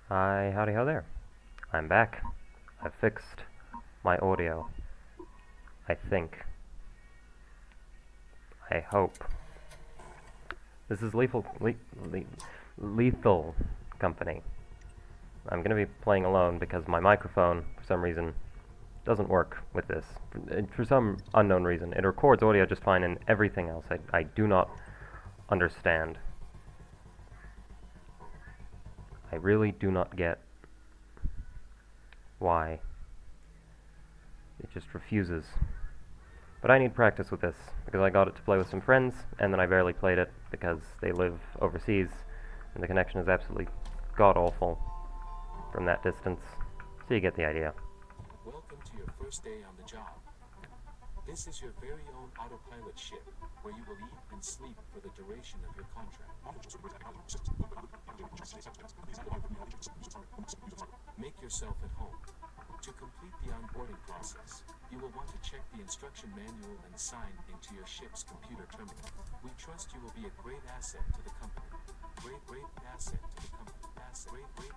Hi, howdy ho there. I'm back. I've fixed my audio. I think. I hope. This is Lethal Company. I'm gonna be playing alone because my microphone, for some reason, doesn't work with this. For some unknown reason. It records audio just fine and everything else I do not understand. I really do not get why it just refuses. But I need practice with this, because I got it to play with some friends, and then I barely played it, because they live overseas, and the connection is absolutely god-awful from that distance. So you get the idea. Welcome to your first day on the job. This is your very own autopilot ship, where you will eat and sleep for the duration of your contract. Make yourself at home. To complete the onboarding process, you will want to check the instruction manual and sign into your ship's computer terminal. We trust you will be a great asset to the company. Great asset to the company.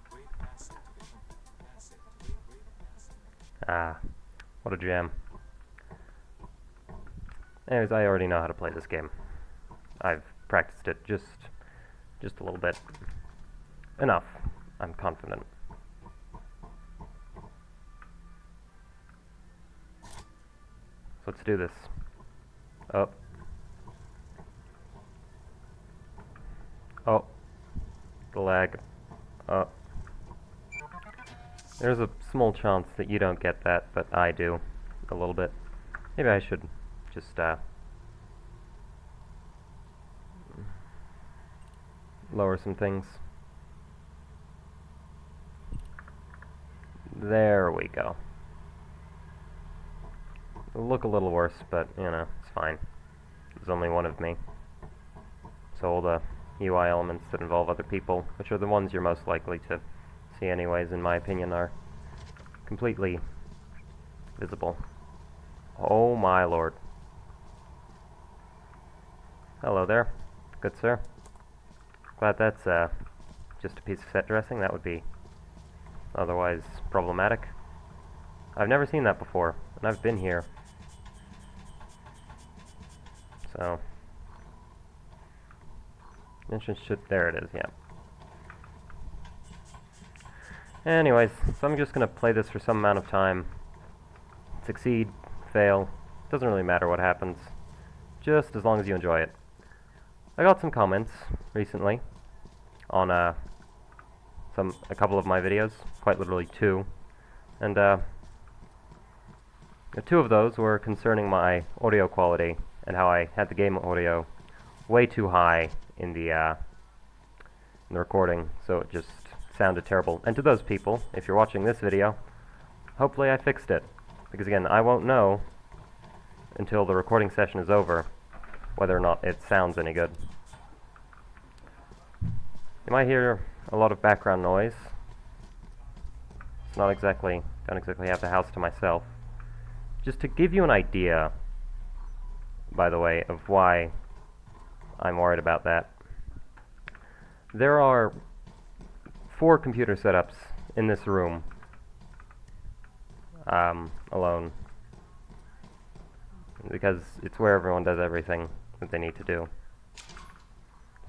Great asset to the company. Asset. Great asset. Ah, what a jam. Anyways, I already know how to play this game. I've practiced it just a little bit. Enough. I'm confident. So let's do this. Oh. Oh. The lag. Oh. There's a small chance that you don't get that, but I do. A little bit. Maybe I should just, lower some things. There we go. It'll look a little worse, but, you know, it's fine. There's only one of me. So all the UI elements that involve other people, which are the ones you're most likely to see anyways, in my opinion, are completely visible. Oh my lord. Hello there. Good sir. Glad that's, just a piece of set dressing. That would be otherwise problematic. I've never seen that before, and I've been here. So, entrance should, there it is, yeah. Anyways, so I'm just gonna play this for some amount of time. Succeed, fail, doesn't really matter what happens, just as long as you enjoy it. I got some comments recently on a couple of my videos, quite literally two, and two of those were concerning my audio quality and how I had the game audio way too high in the recording, so it just sounded terrible. And to those people, if you're watching this video, hopefully I fixed it, because again, I won't know until the recording session is over whether or not it sounds any good. You might hear a lot of background noise. It's not exactly, don't exactly have the house to myself. Just to give you an idea, by the way, of why I'm worried about that. There are 4 computer setups in this room, alone, because it's where everyone does everything that they need to do.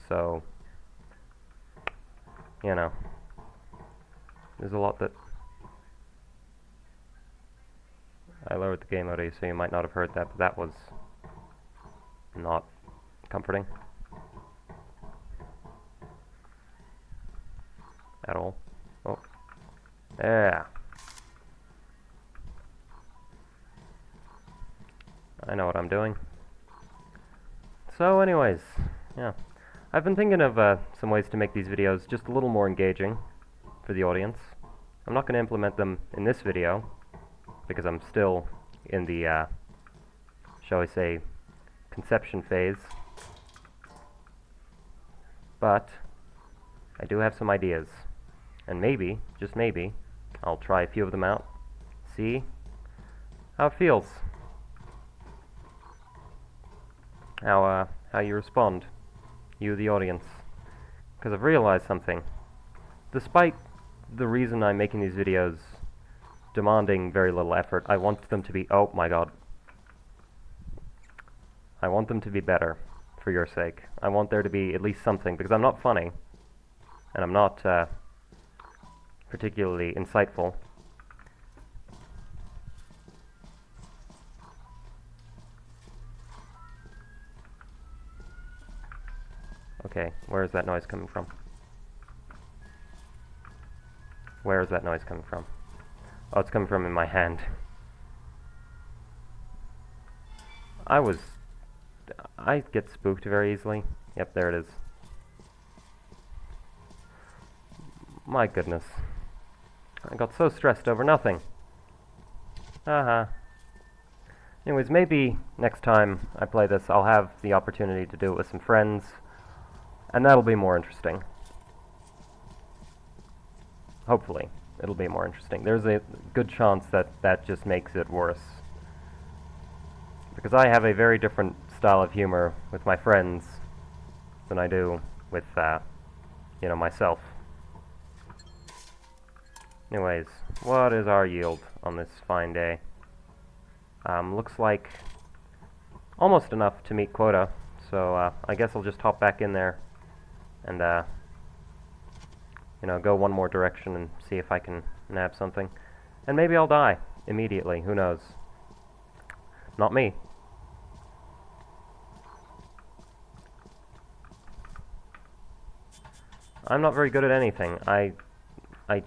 So, you know, there's a lot that I lowered the game audio, so you might not have heard that, but that was not comforting at all. Oh, yeah. I know what I'm doing. So anyways, yeah. I've been thinking of some ways to make these videos just a little more engaging for the audience. I'm not going to implement them in this video, because I'm still in the, shall we say, conception phase. But I do have some ideas, and maybe, just maybe, I'll try a few of them out, see how it feels, how you respond, you the audience. Because I've realized something. Despite the reason I'm making these videos demanding very little effort. I want them to be, oh my god. I want them to be better, for your sake. I want there to be at least something, because I'm not funny, and I'm not particularly insightful. Okay, where is that noise coming from? Where is that noise coming from? Oh, it's coming from in my hand. I get spooked very easily. Yep, there it is. My goodness. I got so stressed over nothing. Haha. Anyways, maybe next time I play this, I'll have the opportunity to do it with some friends, and that'll be more interesting. Hopefully, it'll be more interesting. There's a good chance that that just makes it worse. Because I have a very different style of humor with my friends than I do with, you know, myself. Anyways, what is our yield on this fine day? Looks like almost enough to meet quota, so I guess I'll just hop back in there and, you know, go one more direction and see if I can nab something. And maybe I'll die immediately, who knows? Not me. I'm not very good at anything. I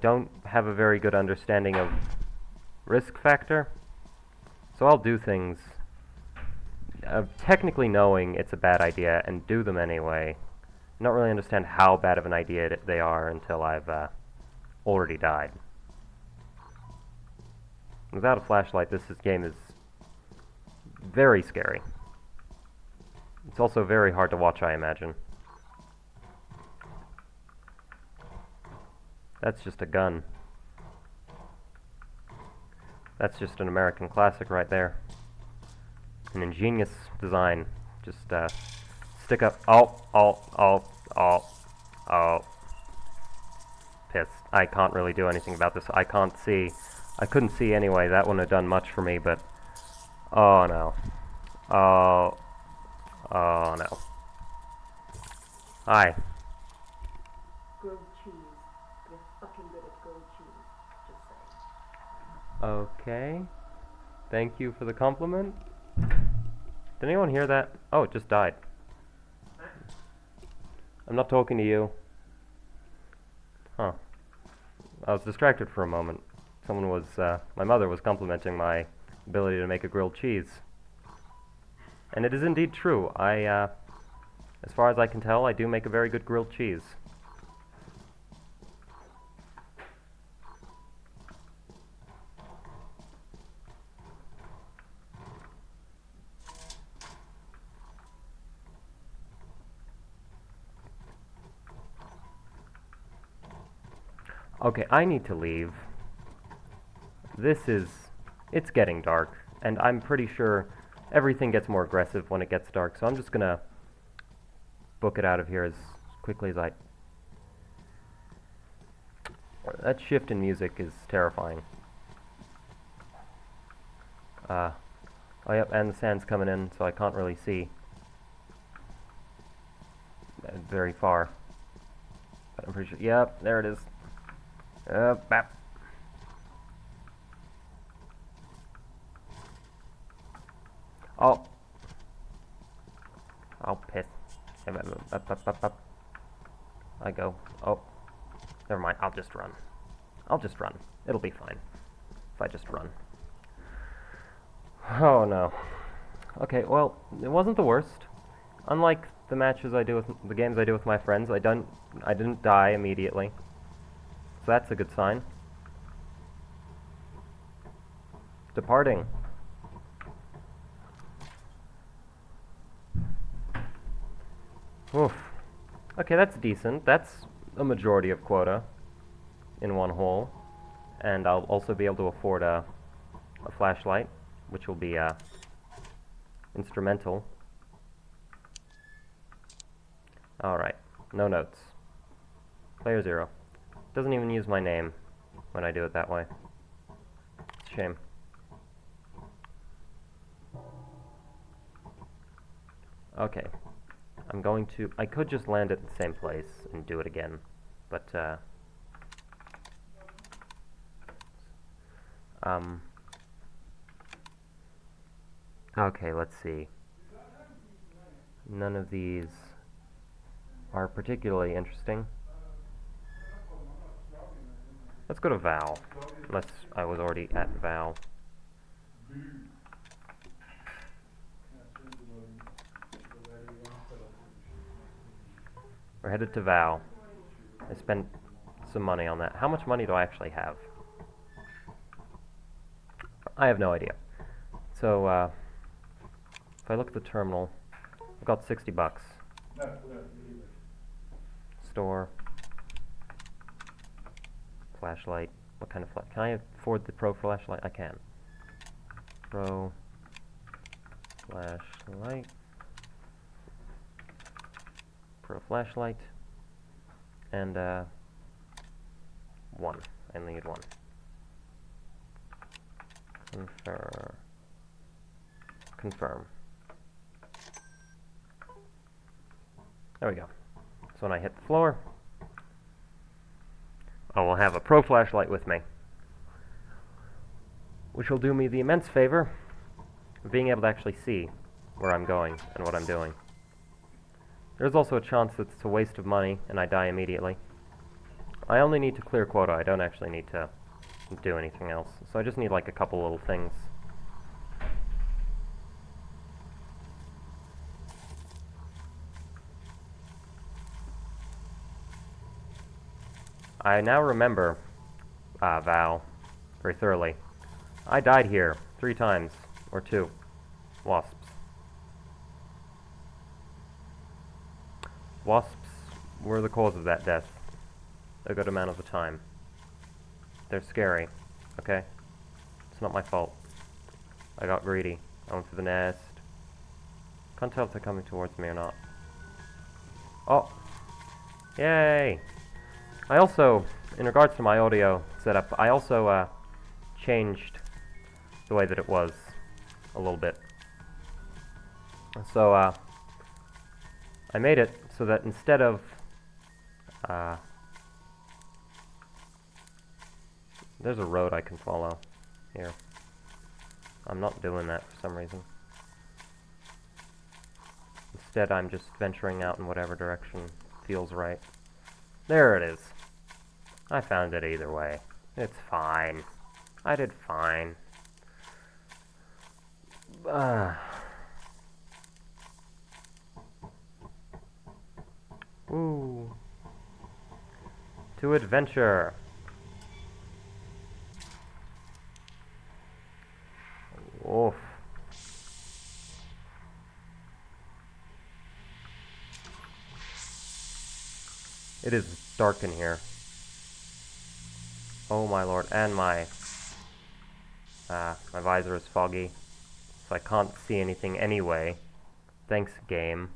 don't have a very good understanding of risk factor, so I'll do things technically knowing it's a bad idea and do them anyway. Not really understand how bad of an idea they are until I've already died. Without a flashlight, this game is very scary. It's also very hard to watch, I imagine. That's just a gun. That's just an American classic right there. An ingenious design. Just stick up. Oh. Pissed. I can't really do anything about this. I can't see. I couldn't see anyway. That wouldn't have done much for me, but... Oh no. Oh no. Hi. Grilled cheese. You're fucking good at grilled cheese. Just saying. Okay. Thank you for the compliment. Did anyone hear that? Oh, it just died. I'm not talking to you. Huh. I was distracted for a moment. Someone was, my mother was complimenting my ability to make a grilled cheese. And it is indeed true. As far as I can tell, I do make a very good grilled cheese. Okay, I need to leave. It's getting dark, and I'm pretty sure everything gets more aggressive when it gets dark, so I'm just gonna book it out of here as quickly as I... That shift in music is terrifying. Oh yep, and the sand's coming in, so I can't really see very far. But I'm pretty sure... Yep, there it is. Bap. Oh. I'll piss. I go. Oh. Never mind. I'll just run. I'll just run. It'll be fine. If I just run. Oh no. Okay, well, it wasn't the worst. Unlike the matches I do with the games I do with my friends, I didn't die immediately. So that's a good sign. Departing. Oof. Okay, that's decent. That's a majority of quota in one hole. And I'll also be able to afford a flashlight, which will be instrumental. Alright, no notes. Player 0. Doesn't even use my name when I do it that way. It's a shame. Okay. I'm going to... I could just land at the same place and do it again, but, okay, let's see. None of these are particularly interesting. Let's go to Val, unless I was already at Val. We're headed to Val. I spent some money on that. How much money do I actually have? I have no idea. So, if I look at the terminal, I've got 60 bucks. Store. Flashlight. What kind of can I afford the Pro flashlight? I can. Pro flashlight. Pro flashlight. And, one. I only need one. Confirm. There we go. So when I hit the floor, I will have a Pro flashlight with me, which will do me the immense favor of being able to actually see where I'm going and what I'm doing. There's also a chance that it's a waste of money and I die immediately. I only need to clear quota. I don't actually need to do anything else. So I just need like a couple little things. I now remember Val very thoroughly. I died here 3 times, or 2. Wasps. Wasps were the cause of that death a good amount of the time. They're scary, okay? It's not my fault. I got greedy. I went for the nest. Can't tell if they're coming towards me or not. Oh! Yay! I also, in regards to my audio setup, I also changed the way that it was a little bit. So, I made it so that instead of, there's a road I can follow here. I'm not doing that for some reason. Instead, I'm just venturing out in whatever direction feels right. There it is. I found it either way. It's fine. I did fine. Ooh. To adventure. Oof. It is dark in here. Oh my lord, and my visor is foggy, so I can't see anything anyway. Thanks, game.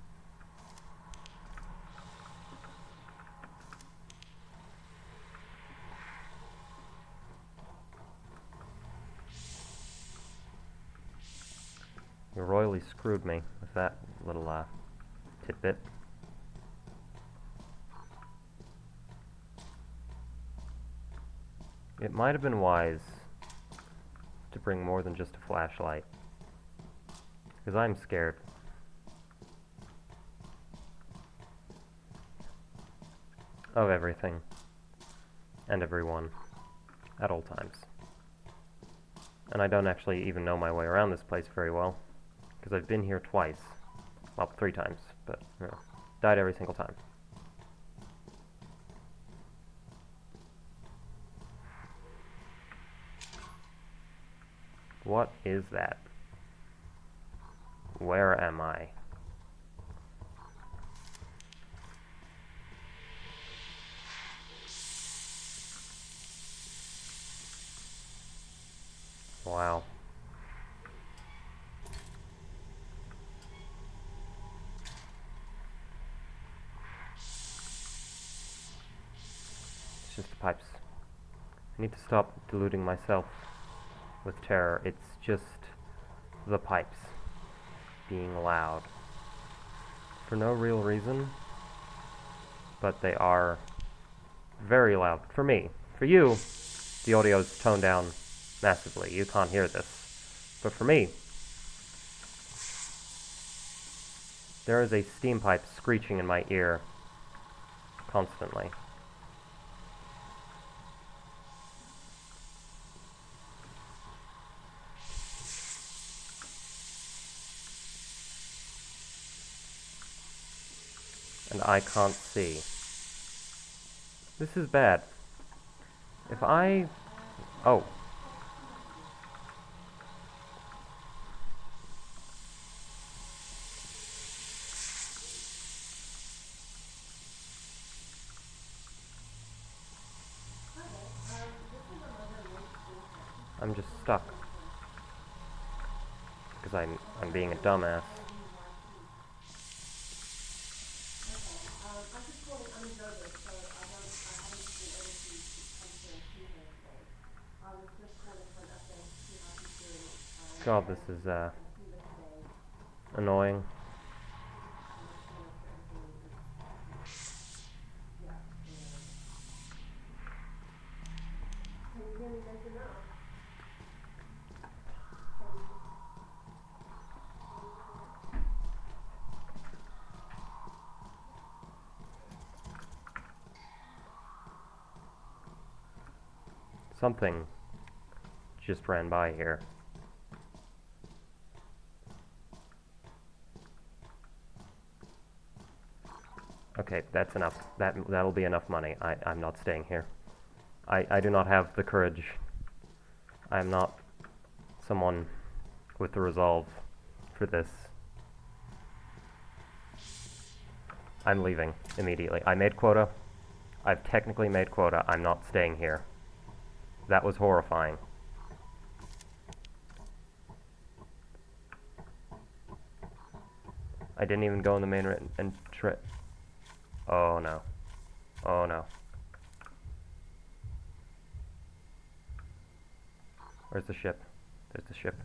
You royally screwed me with that little tidbit. It might have been wise to bring more than just a flashlight, because I'm scared. Of everything. And everyone. At all times. And I don't actually even know my way around this place very well, because I've been here twice. Well, 3 times, but, you know, died every single time. What is that? Where am I? Wow. It's just pipes. I need to stop deluding myself with terror. It's just the pipes being loud. For no real reason, but they are very loud. For me. For you, the audio's toned down massively. You can't hear this. But for me, there is a steam pipe screeching in my ear constantly. And I can't see. This is bad. If I... Oh. I'm just stuck. Because I'm being a dumbass. God, this is, annoying. Something just ran by here. Okay, that's enough. That'll be enough money. I'm not staying here. I do not have the courage. I am not someone with the resolve for this. I'm leaving immediately. I made quota. I've technically made quota. I'm not staying here. That was horrifying. I didn't even go in the main and oh no. Oh no. Where's the ship? There's the ship.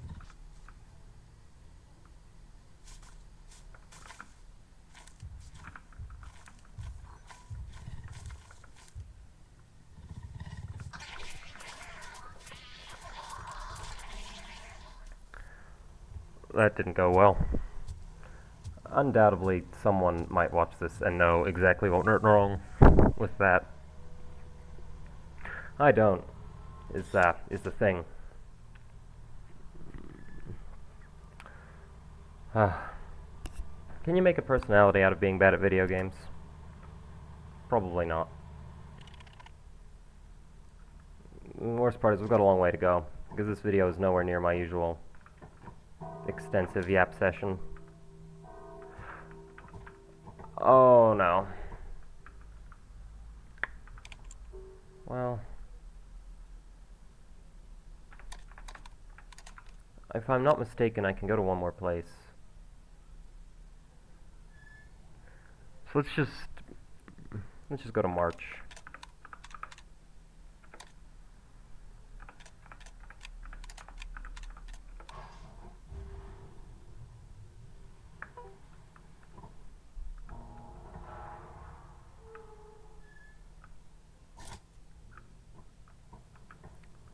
That didn't go well. Undoubtedly, someone might watch this and know exactly what went wrong with that. I don't. Is the thing. Can you make a personality out of being bad at video games? Probably not. The worst part is we've got a long way to go, because this video is nowhere near my usual extensive yap session. Oh no. Well, if I'm not mistaken, I can go to one more place. So let's just go to March.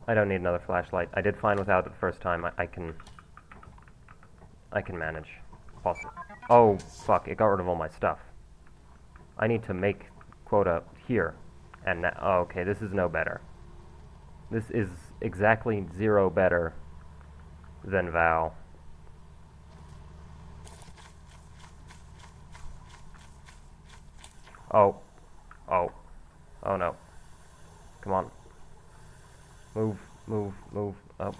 I don't need another flashlight. I did fine without it the first time. I can manage. Possible. Oh, fuck. It got rid of all my stuff. I need to make quota here. And now, oh, okay, this is no better. This is exactly 0 better than Val. Oh. Oh. Oh no. Come on. Move, move, move, up.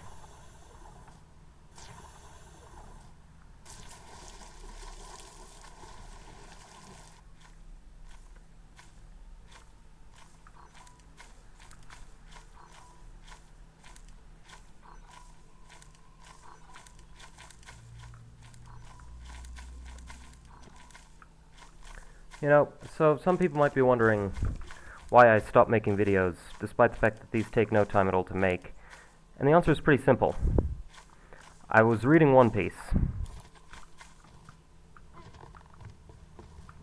You know, so some people might be wondering why I stopped making videos, despite the fact that these take no time at all to make. And the answer is pretty simple. I was reading One Piece.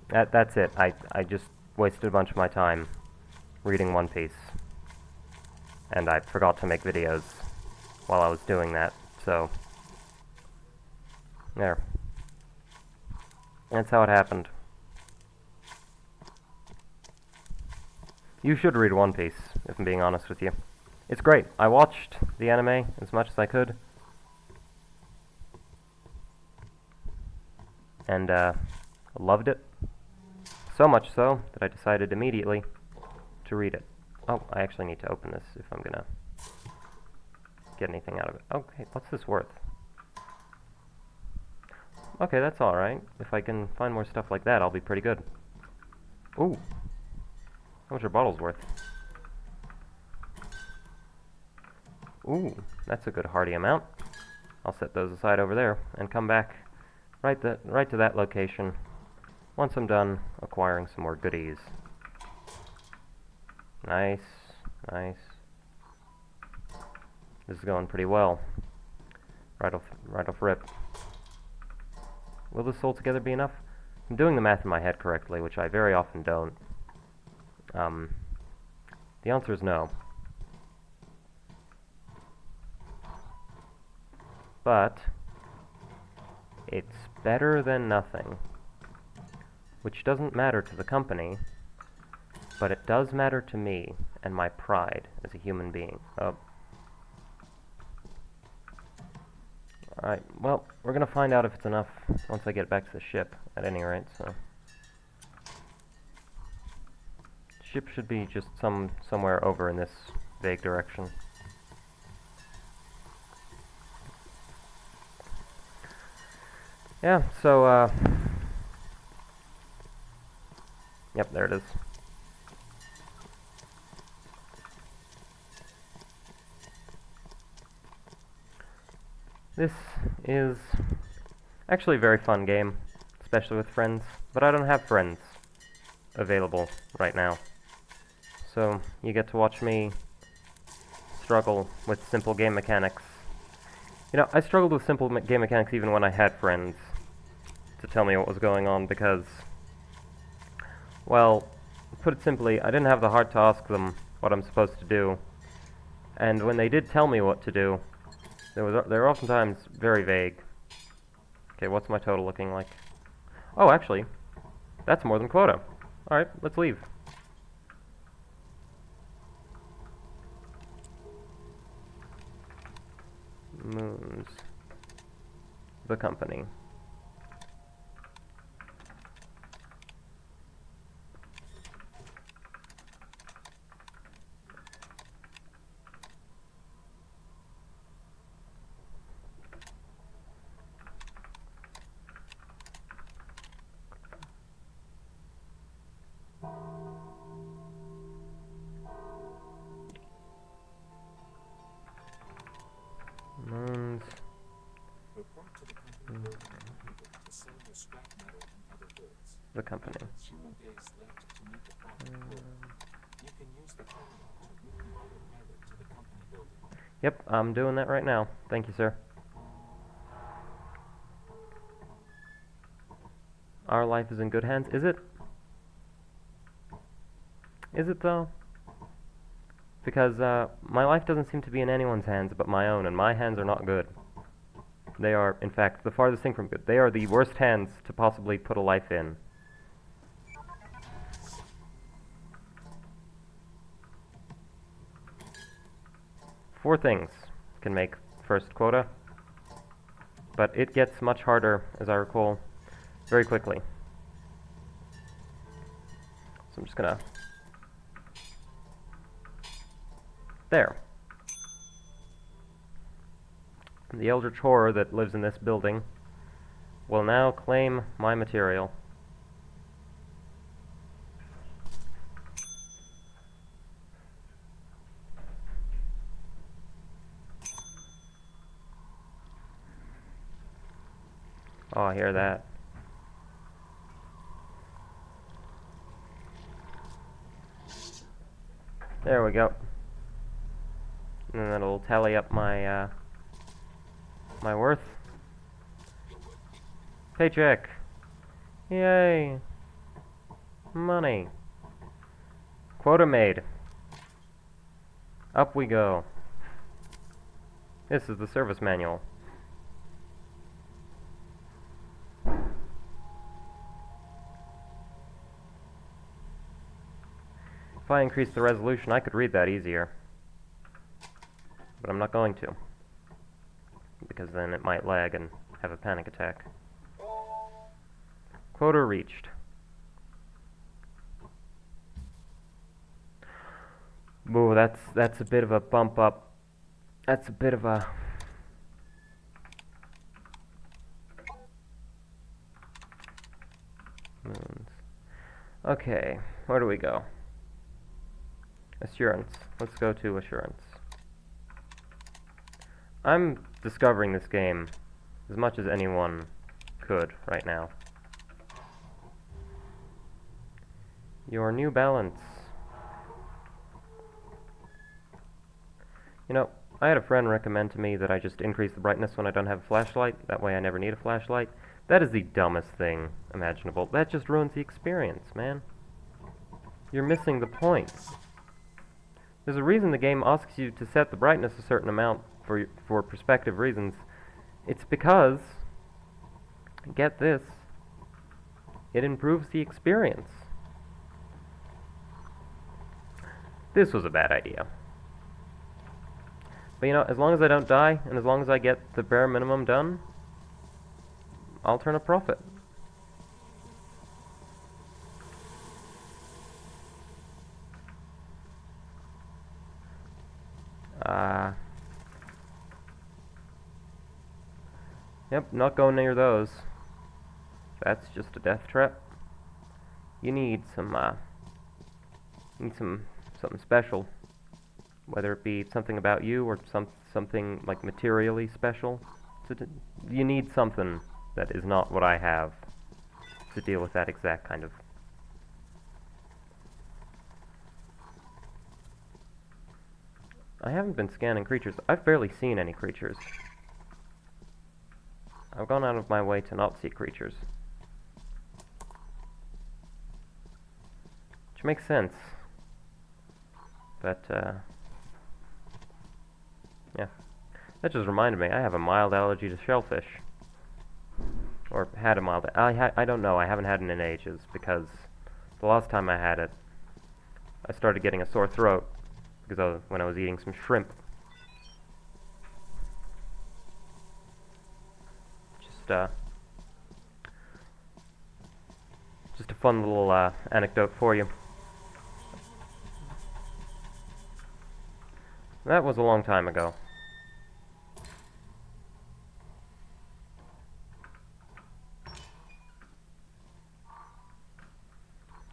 That's it. I just wasted a bunch of my time reading One Piece. And I forgot to make videos while I was doing that, so... There. That's how it happened. You should read One Piece, if I'm being honest with you. It's great. I watched the anime as much as I could. And, loved it. So much so that I decided immediately to read it. Oh, I actually need to open this if I'm gonna get anything out of it. Okay, what's this worth? Okay, that's alright. If I can find more stuff like that, I'll be pretty good. Ooh. How much are bottles worth? Ooh, that's a good hearty amount. I'll set those aside over there and come back right to that location once I'm done acquiring some more goodies. Nice, nice. This is going pretty well. Right off rip. Will this altogether be enough? I'm doing the math in my head correctly, which I very often don't. The answer is no. But it's better than nothing, which doesn't matter to the company, but it does matter to me and my pride as a human being. Oh. Alright, well, we're gonna find out if it's enough once I get back to the ship, at any rate, so... Ship should be just somewhere over in this vague direction. Yeah, so, yep, there it is. This is actually a very fun game, especially with friends, but I don't have friends available right now. So, you get to watch me struggle with simple game mechanics. You know, I struggled with simple game mechanics even when I had friends to tell me what was going on because, well, put it simply, I didn't have the heart to ask them what I'm supposed to do. And when they did tell me what to do, they were oftentimes very vague. Okay, what's my total looking like? Oh, actually, that's more than quota. Alright, let's leave. Moons. The company. Moons. Report to the company building immediately to sell your scrap metal and other goods. The company. You have 2 days left to meet the profit quota. You can use the terminal to route the autopilot to the company building. Yep, I'm doing that right now. Thank you, sir. Our life is in good hands. Is it? Is it, though? Because, my life doesn't seem to be in anyone's hands but my own, and my hands are not good. They are, in fact, the farthest thing from good. They are the worst hands to possibly put a life in. Four things can make first quota, but it gets much harder, as I recall, very quickly. So I'm just gonna... There. The eldritch horror that lives in this building will now claim my material. Oh, I hear that. There we go. And then that'll tally up my, my worth. Paycheck! Yay! Money! Quota made. Up we go. This is the service manual. If I increase the resolution, I could read that easier. But I'm not going to. Because then it might lag and have a panic attack. Quota reached. Ooh, that's a bit of a bump up. That's a bit of a... Moons. Okay, where do we go? Assurance. Let's go to Assurance. I'm discovering this game as much as anyone could right now. Your new balance. You know, I had a friend recommend to me that I just increase the brightness when I don't have a flashlight. That way I never need a flashlight. That is the dumbest thing imaginable. That just ruins the experience, man. You're missing the point. There's a reason the game asks you to set the brightness a certain amount for perspective reasons. It's because, get this, it improves the experience. This was a bad idea. But you know, as long as I don't die, and as long as I get the bare minimum done, I'll turn a profit. Yep, not going near those. That's just a death trap. You need something special. Whether it be something about you or something like materially special. You need something that is not what I have to deal with that exact kind of... I haven't been scanning creatures. I've barely seen any creatures. I've gone out of my way to not see creatures. Which makes sense. But, yeah. That just reminded me, I have a mild allergy to shellfish. Or had a mild... I don't know, I haven't had it in ages, because the last time I had it, I started getting a sore throat, because when I was eating some shrimp. Just a fun little anecdote for you. That was a long time ago.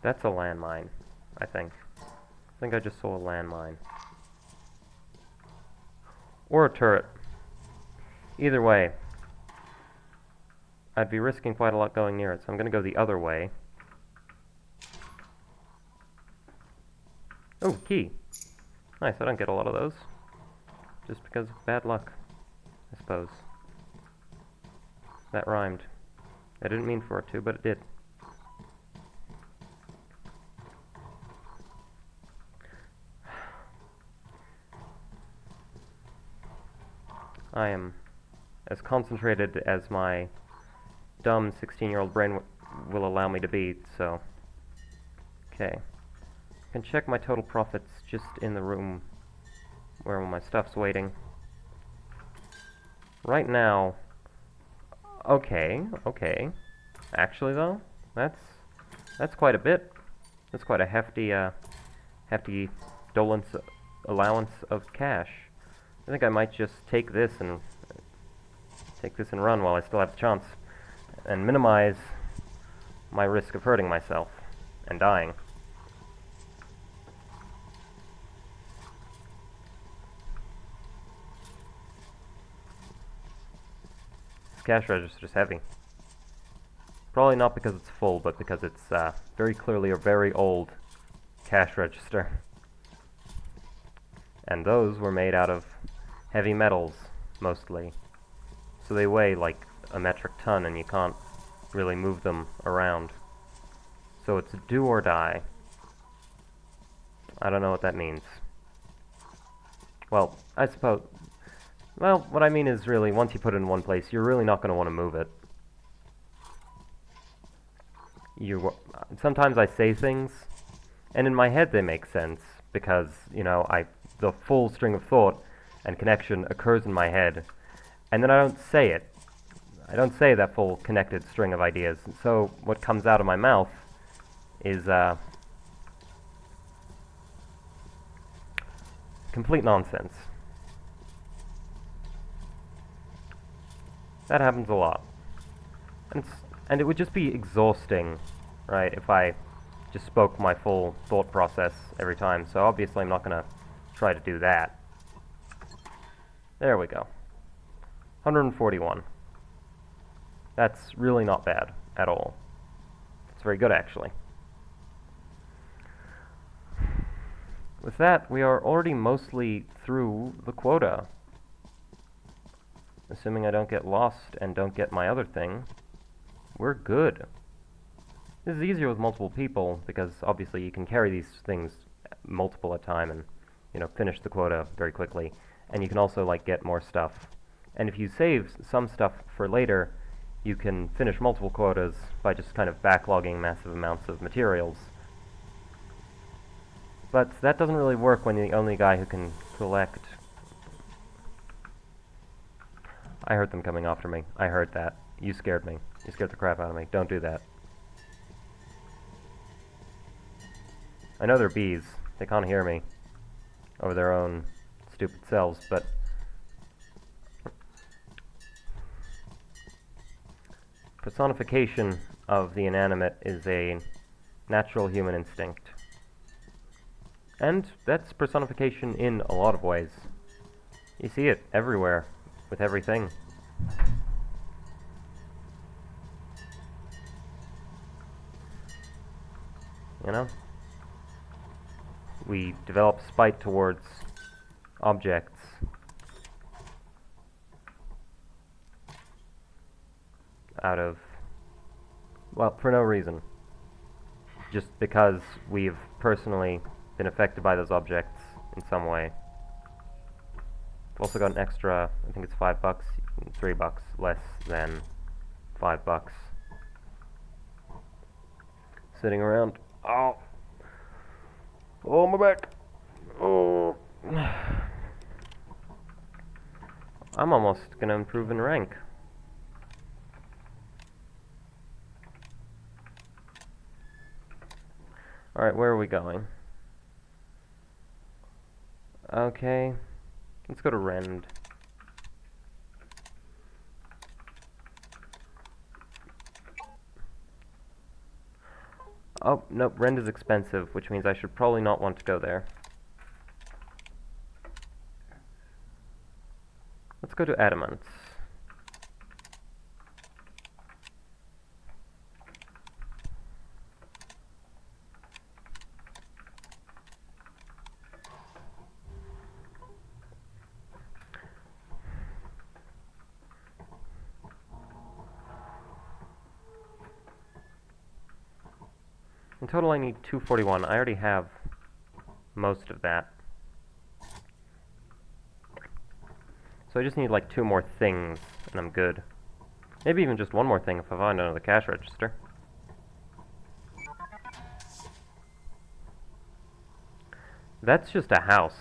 That's a landmine, I think. I think I just saw a landmine. Or a turret. Either way, I'd be risking quite a lot going near it, so I'm going to go the other way. Oh, key. Nice, I don't get a lot of those. Just because of bad luck, I suppose. That rhymed. I didn't mean for it to, but it did. I am as concentrated as my dumb 16-year-old brain will allow me to be, so... Okay. I can check my total profits just in the room where my stuff's waiting. Right now... Okay. Actually, though, that's quite a bit. That's quite a hefty allowance of cash. I think I might just take this and run while I still have the chance, and minimize my risk of hurting myself and dying. This cash register is heavy. Probably not because it's full, but because it's very clearly a very old cash register. and those were made out of heavy metals, mostly. So they weigh like a metric ton, and you can't really move them around. So it's do or die. I don't know what that means. Well, I suppose... Well, what I mean is really, once you put it in one place, you're really not going to want to move it. Sometimes I say things, and in my head they make sense, because, you know, the full string of thought and connection occurs in my head, and then I don't say it. I don't say that full connected string of ideas, so what comes out of my mouth is, complete nonsense. That happens a lot. And it would just be exhausting, right, if I just spoke my full thought process every time, so obviously I'm not going to try to do that. There we go. 141. That's really not bad at all. It's very good, actually. With that, we are already mostly through the quota. Assuming I don't get lost and don't get my other thing, we're good. This is easier with multiple people, because obviously you can carry these things multiple at a time and, you know, finish the quota very quickly. And you can also, like, get more stuff. And if you save some stuff for later, you can finish multiple quotas by just kind of backlogging massive amounts of materials. But that doesn't really work when you're the only guy who can collect. I heard them coming after me. I heard that. You scared me. You scared the crap out of me. Don't do that. I know they're bees. They can't hear me over their own stupid selves, but personification of the inanimate is a natural human instinct. And that's personification in a lot of ways. You see it everywhere, with everything. You know? We develop spite towards objects. Out of, well, for no reason. Just because we've personally been affected by those objects in some way. I've also got an extra, I think it's $5, $3 less than $5. Sitting around. Oh! Oh, my back! Oh! I'm almost gonna improve in rank. Alright, where are we going? Okay, let's go to Rend. Oh, nope, Rend is expensive, which means I should probably not want to go there. Let's go to Adamance. In total, I need 241. I already have most of that. So I just need like 2 more things, and I'm good. Maybe even just 1 more thing if I find another cash register. That's just a house.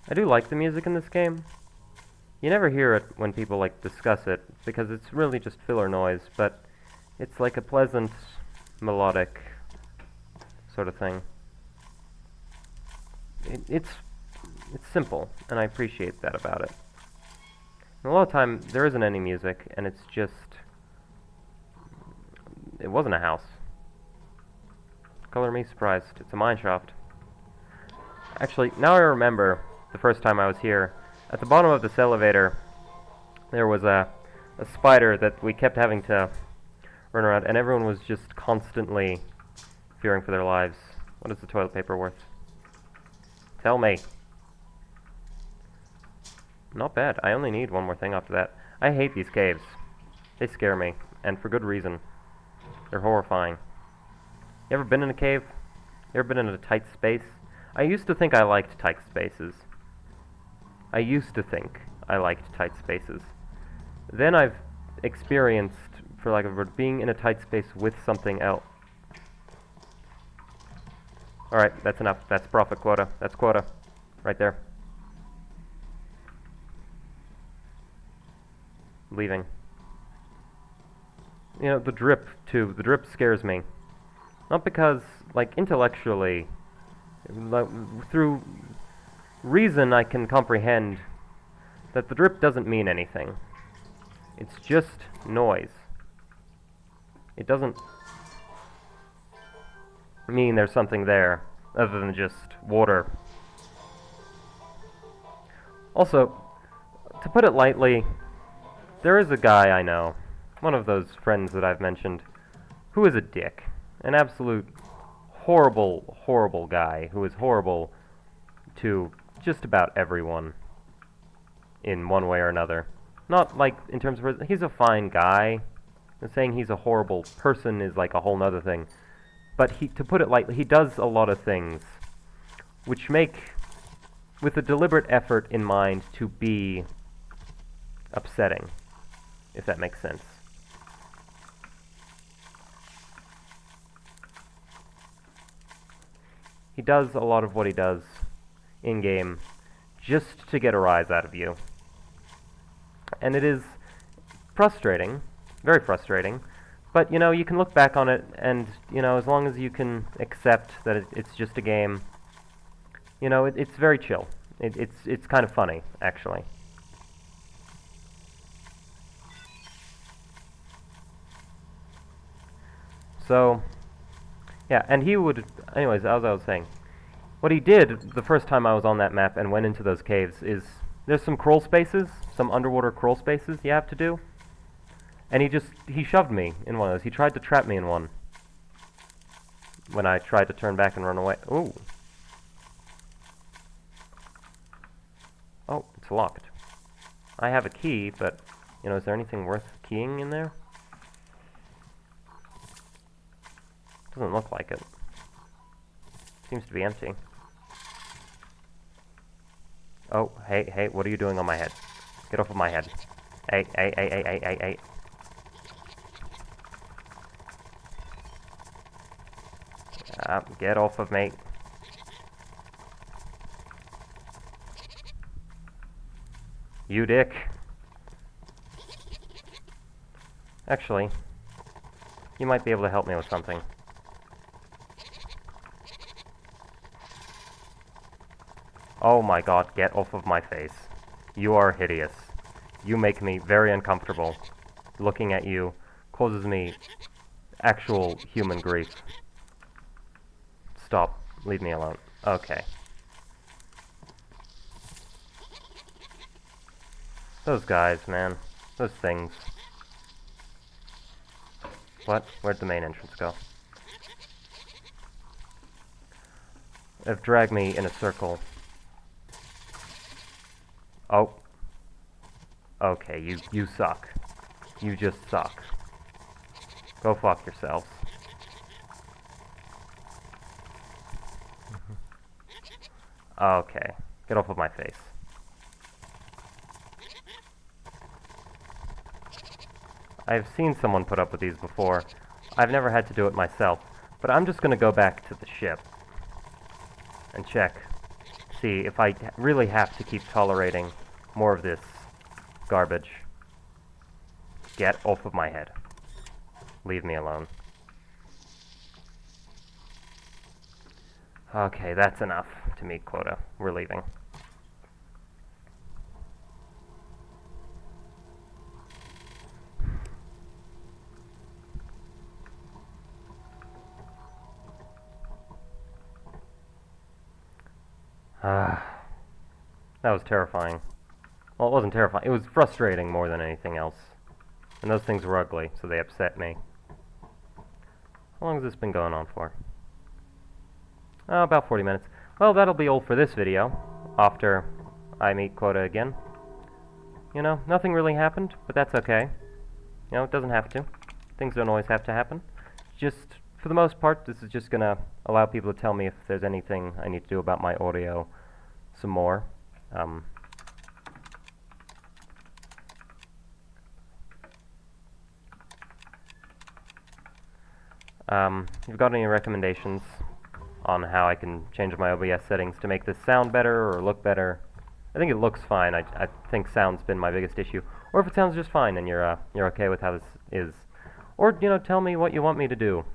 I do like the music in this game. You never hear it when people like discuss it, because it's really just filler noise, but it's like a pleasant, melodic sort of thing. It's simple, and I appreciate that about it. And a lot of time, there isn't any music, and it's just... It wasn't a house. Color me surprised. It's a mineshaft. Actually, now I remember the first time I was here. At the bottom of this elevator, there was a spider that we kept having to run around, and everyone was just constantly fearing for their lives. What is the toilet paper worth? Tell me. Not bad. I only need one more thing after that. I hate these caves. They scare me, and for good reason. They're horrifying. You ever been in a cave? You ever been in a tight space? I used to think I liked tight spaces. I used to think I liked tight spaces. Then I've experienced, for lack of a word, being in a tight space with something else. Alright, that's enough. That's profit quota. That's quota. Right there. Leaving. You know, the drip, too. The drip scares me. Not because, like, intellectually, like, through reason I can comprehend that the drip doesn't mean anything. It's just noise. It doesn't mean there's something there, other than just water. Also, to put it lightly, there is a guy I know, one of those friends that I've mentioned, who is a dick. An absolute horrible, horrible guy who is horrible to just about everyone in one way or another. Not like in terms of, he's a fine guy, and saying he's a horrible person is like a whole nother thing. But to put it lightly, he does a lot of things which make, with a deliberate effort in mind, to be upsetting, if that makes sense. He does a lot of what he does in-game just to get a rise out of you. And it is frustrating, very frustrating, but, you know, you can look back on it, and, you know, as long as you can accept that it's just a game, you know, it's very chill. It's kind of funny, actually. So, yeah, and he would, anyways, as I was saying, what he did the first time I was on that map and went into those caves is, there's some crawl spaces, some underwater crawl spaces you have to do, and he shoved me in one of those. He tried to trap me in one when I tried to turn back and run away. Ooh. Oh, it's locked. I have a key, but, you know, is there anything worth keying in there? Doesn't look like it. Seems to be empty. Oh, hey, what are you doing on my head? Get off of my head. Hey. Get off of me. You dick. Actually, you might be able to help me with something. Oh my god, get off of my face. You are hideous. You make me very uncomfortable. Looking at you causes me actual human grief. Stop. Leave me alone. Okay. Those guys, man. Those things. What? Where'd the main entrance go? They've dragged me in a circle. Oh. Okay, you suck. You just suck. Go fuck yourselves. Okay. Get off of my face. I've seen someone put up with these before. I've never had to do it myself, but I'm just gonna go back to the ship and check. See if I really have to keep tolerating more of this garbage. Get off of my head. Leave me alone. Okay, that's enough to meet quota. We're leaving. That was terrifying. Well, it wasn't terrifying. It was frustrating more than anything else. And those things were ugly, so they upset me. How long has this been going on for? Oh, about 40 minutes. Well, that'll be all for this video, after I meet Quota again. You know, nothing really happened, but that's okay. You know, it doesn't have to. Things don't always have to happen. Just, for the most part, this is just gonna allow people to tell me if there's anything I need to do about my audio some more. If you've got any recommendations on how I can change my OBS settings to make this sound better or look better? I think it looks fine. I think sound's been my biggest issue. Or if it sounds just fine and you're okay with how this is. Or, you know, tell me what you want me to do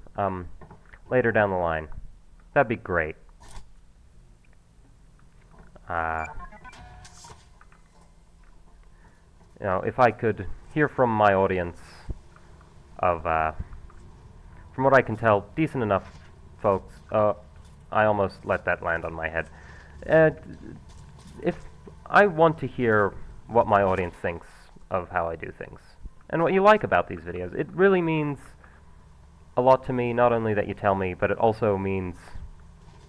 later down the line. That'd be great. You know, if I could hear from my audience of, from what I can tell, decent enough folks. I almost let that land on my head. If I want to hear what my audience thinks of how I do things, and what you like about these videos, it really means a lot to me, not only that you tell me, but it also means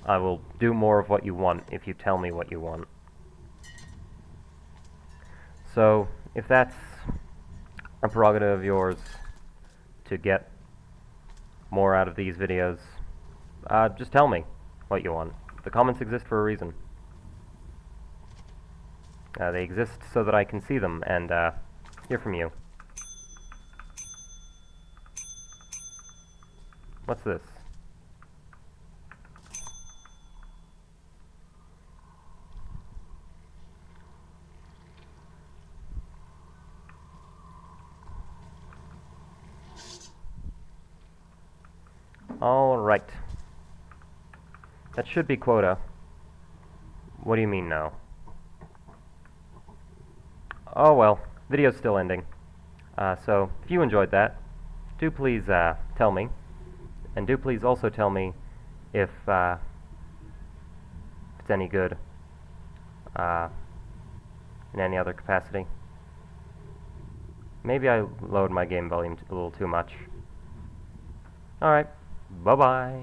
I will do more of what you want if you tell me what you want. So, if that's a prerogative of yours to get more out of these videos, just tell me what you want. The comments exist for a reason. They exist so that I can see them and hear from you. What's this? All right. That should be Quota. What do you mean no? Oh well, video's still ending. So, if you enjoyed that, do please tell me. And do please also tell me if it's any good in any other capacity. Maybe I lowered my game volume a little too much. Alright, bye-bye.